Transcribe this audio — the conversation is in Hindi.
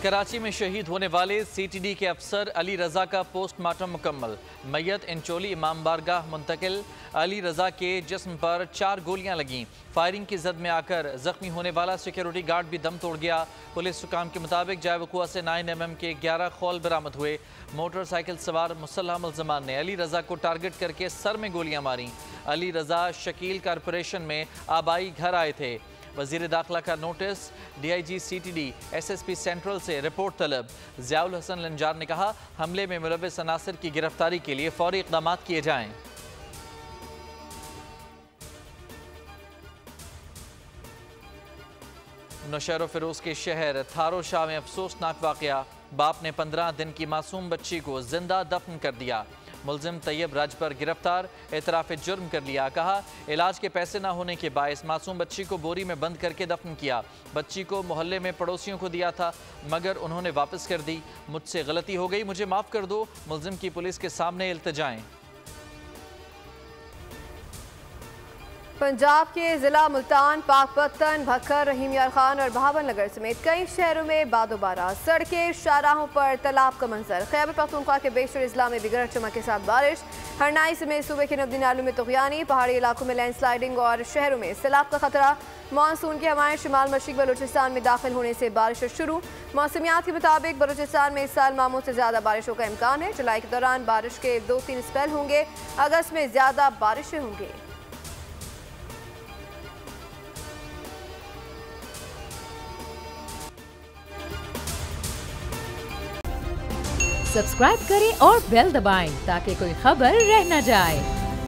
कराची में शहीद होने वाले सीटीडी के अफसर अली रजा का पोस्टमार्टम मुकम्मल। मैयत इंचोली इमाम बारगाह मुंतकिल। अली रजा के जिस्म पर 4 गोलियां लगीं। फायरिंग की जद में आकर जख्मी होने वाला सिक्योरिटी गार्ड भी दम तोड़ गया। पुलिस हुकाम के मुताबिक जाए वकुआ से 9mm के 11 खौल बरामद हुए। मोटरसाइकिल सवार मुसल्लह मुलजमान ने अली रजा को टारगेट करके सर में गोलियां मारी। अली रजा शकील कारपोरेशन में आबाई घर आए थे। वजीर दाखिला का notice. DIG CTD SSP central से रिपोर्ट तलब। ज़ियाउल हसन लंजार ने कहा, हमले में मुलव्विस अनासिर की गिरफ्तारी के लिए फौरी इक़दाम किए जाएं। नौशहर फिरोज के शहर थारो शाह में अफसोसनाक वाक़या। बाप ने 15 दिन की मासूम बच्ची को जिंदा दफन कर दिया। मुलजिम तैयब राज पर गिरफ्तार, एतराफ़ जुर्म कर लिया। कहा, इलाज के पैसे ना होने के बायस मासूम बच्ची को बोरी में बंद करके दफन किया। बच्ची को मोहल्ले में पड़ोसियों को दिया था मगर उन्होंने वापस कर दी। मुझसे गलती हो गई, मुझे माफ़ कर दो। मुलजिम की पुलिस के सामने इल्तिजाएं। पंजाब के जिला मुल्तान, पाकपत्तन, भक्कर, रहीम यार खान और बहावन नगर समेत कई शहरों में बादोबारा। सड़कें शाहराहों पर तालाब का मंजर। खैबर पख्तूनख्वा के बेशतर अजला में बिगड़ चमक के साथ बारिश। हरनाई समेत सूबे के नदी नालों में तुग़यानी। पहाड़ी इलाकों में लैंडस्लाइडिंग और शहरों में सैलाब का खतरा। मानसून की हवाएं शिमाल मशरिक़ बलूचिस्तान में दाखिल होने से बारिश शुरू। मौसमियात के मुताबिक बलूचिस्तान में इस साल मामूल से ज़्यादा बारिशों का इम्कान है। जुलाई के दौरान बारिश के 2-3 स्पेल होंगे। अगस्त में ज़्यादा बारिशें होंगी। सब्सक्राइब करें और बेल दबाएं ताकि कोई खबर रह न जाए।